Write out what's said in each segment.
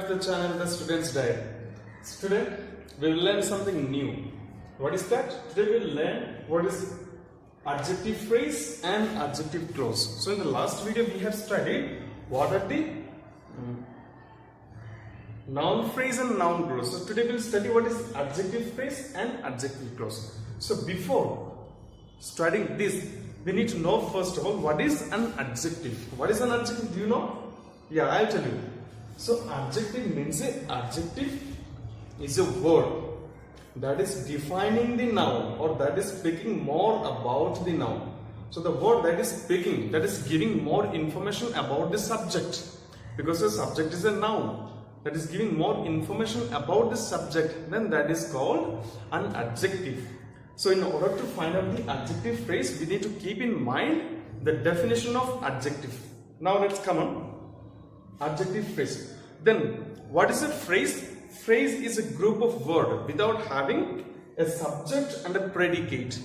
back to the channel The Student's Diary. Today we will learn something new. What is that? Today we will learn what is adjective phrase and adjective clause. So in the last video we have studied what are the noun phrase and noun clause. So today we will study what is adjective phrase and adjective clause. So before studying this, we need to know first of all what is an adjective. What is an adjective? Do you know? Yeah, I'll tell you. So adjective means adjective is a word that is defining the noun or that is speaking more about the noun. So the word that is speaking, that is giving more information about the subject, because the subject is a noun that is giving more information about the subject, then that is called an adjective. So in order to find out the adjective phrase, we need to keep in mind the definition of adjective. Now let's come on. Adjective phrase. Then what is a phrase? Phrase is a group of words without having a subject and a predicate.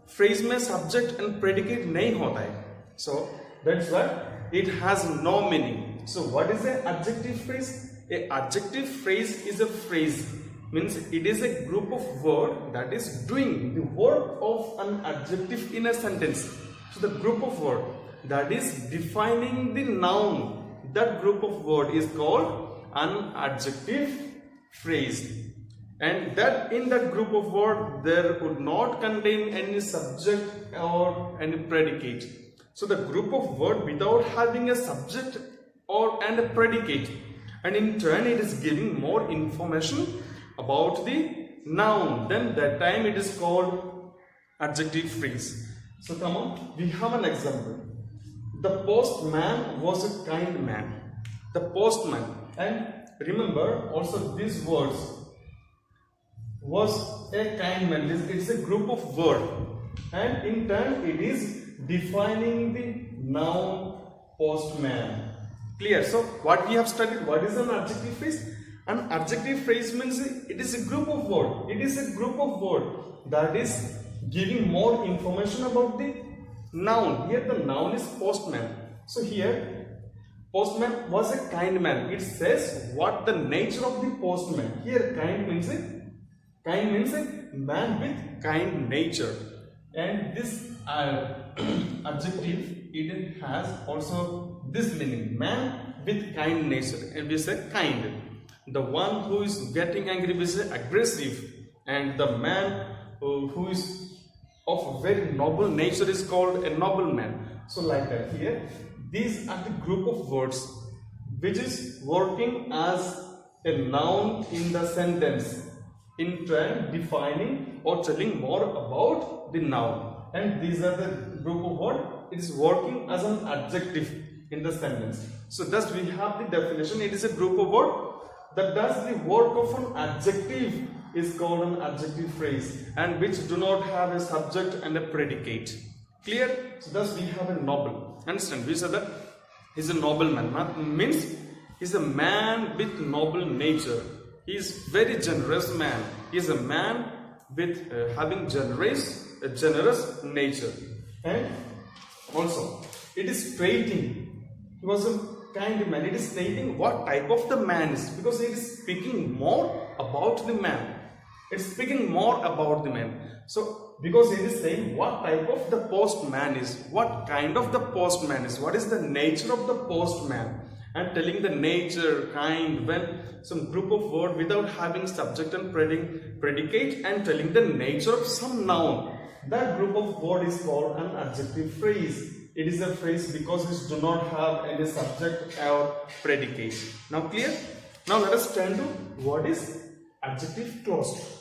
Phrase में subject and predicate नहीं होता है. So that's why it has no meaning. So what is an adjective phrase? A adjective phrase is a phrase. Means it is a group of words that is doing the work of an adjective in a sentence. So the group of words that is defining the noun, that group of word is called an adjective phrase, and that in that group of word there would not contain any subject or any predicate. So the group of word without having a subject or and a predicate, and in turn it is giving more information about the noun, then that time it is called adjective phrase. So come on, we have an example. The postman was a kind man. The postman, and remember also these words was a kind man. It's a group of words, and in turn it is defining the noun postman. Clear? So what we have studied, what is an adjective phrase? An adjective phrase means it is a group of words. It is a group of words that is giving more information about the noun. Here the noun is postman. So here postman was a kind man. It says what the nature of the postman. Here kind means a man with kind nature. And this adjective, it has also this meaning, man with kind nature. And we say kind. The one who is getting angry is aggressive, and the man who is of very noble nature is called a nobleman. So like that, here these are the group of words which is working as a noun in the sentence, in turn defining or telling more about the noun, and these are the group of words it is working as an adjective in the sentence. So thus we have the definition. It is a group of words that does the work of an adjective is called an adjective phrase, and which do not have a subject and a predicate. Clear? So thus we have a noble. Understand? We said that he is a nobleman. Means he is a man with noble nature. He is very generous man. He is a man with having a generous nature. And also it is stating he was a kind man. It is stating what type of the man is, because it is speaking more about the man. It's speaking more about the man. So because it is saying what type of the postman is, what kind of the postman is, what is the nature of the postman, and telling the nature, kind, when some group of word without having subject and predicate, and telling the nature of some noun, that group of word is called an adjective phrase. It is a phrase because it do not have any subject or predicate. Now clear? Now let us turn to what is adjective clause.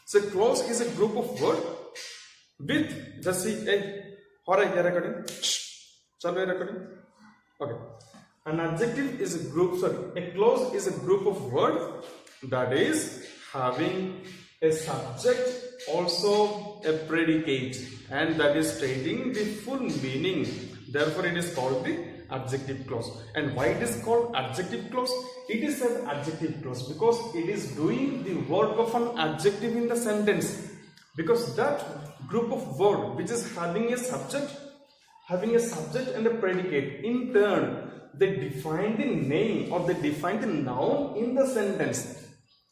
So clause is a group of words with the recording. Okay. An adjective is a group, a clause is a group of words that is having a subject, also a predicate, and that is stating the full meaning. Therefore it is called the adjective clause. And why it is called adjective clause? It is an adjective clause because it is doing the work of an adjective in the sentence, because that group of words which is having a subject and a predicate, in turn they define the name or they define the noun in the sentence.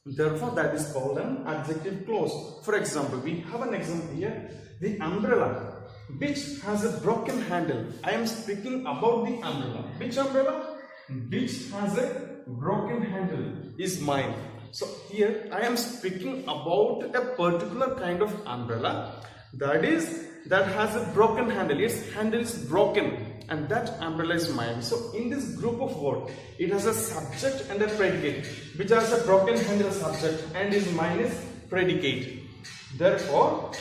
Therefore, that is called an adjective clause. For example, we have an example here, the umbrella, which has a broken handle. I am speaking about the umbrella. Which umbrella? Which has a broken handle is mine. So here I am speaking about a particular kind of umbrella that has a broken handle. Its handle is broken, and that umbrella is mine. So in this group of words, it has a subject and a predicate, which has a broken handle subject and is mine is predicate. Therefore,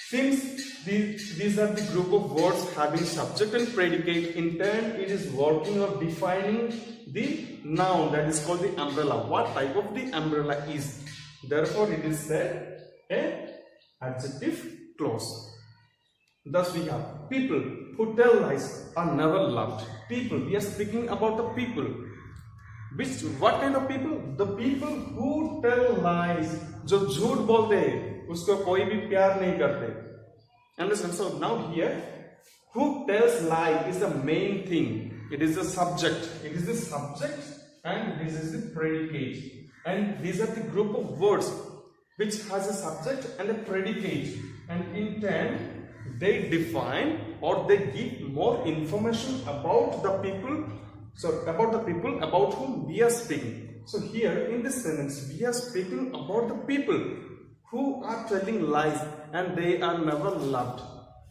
since these are the group of words having subject and predicate, in turn it is working or defining the noun that is called the umbrella. What type of the umbrella is? Therefore, it is said a adjective clause. Thus we have people who tell lies are never loved. People, we are speaking about the people. What kind of people? The people who tell lies. जो झूठ बोलते हैं, उसको कोई भी प्यार नहीं करते. Understand? So now here, who tells lie is the main thing. It is the subject. It is the subject and this is the predicate. And these are the group of words which has a subject and a predicate. And in turn, they define or they give more information about the people. So about the people about whom we are speaking. So here in this sentence, we are speaking about the people who are telling lies and they are never loved.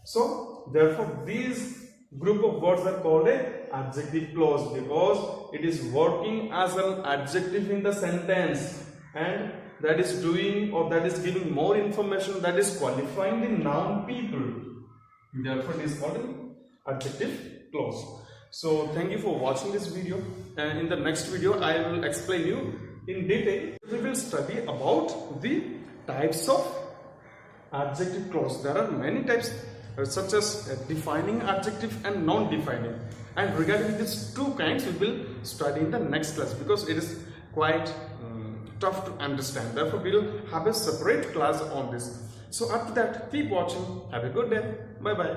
So therefore, these group of words are called a adjective clause because it is working as an adjective in the sentence, and that is doing or that is giving more information, that is qualifying the noun people. Therefore, it is called an adjective clause. So thank you for watching this video, and in the next video I will explain you in detail. We will study about the types of adjective clause. There are many types such as defining adjective and non-defining, and regarding these two kinds we will study in the next class because it is quite tough to understand. Therefore, we will have a separate class on this. So after that, keep watching. Have a good day. Bye bye.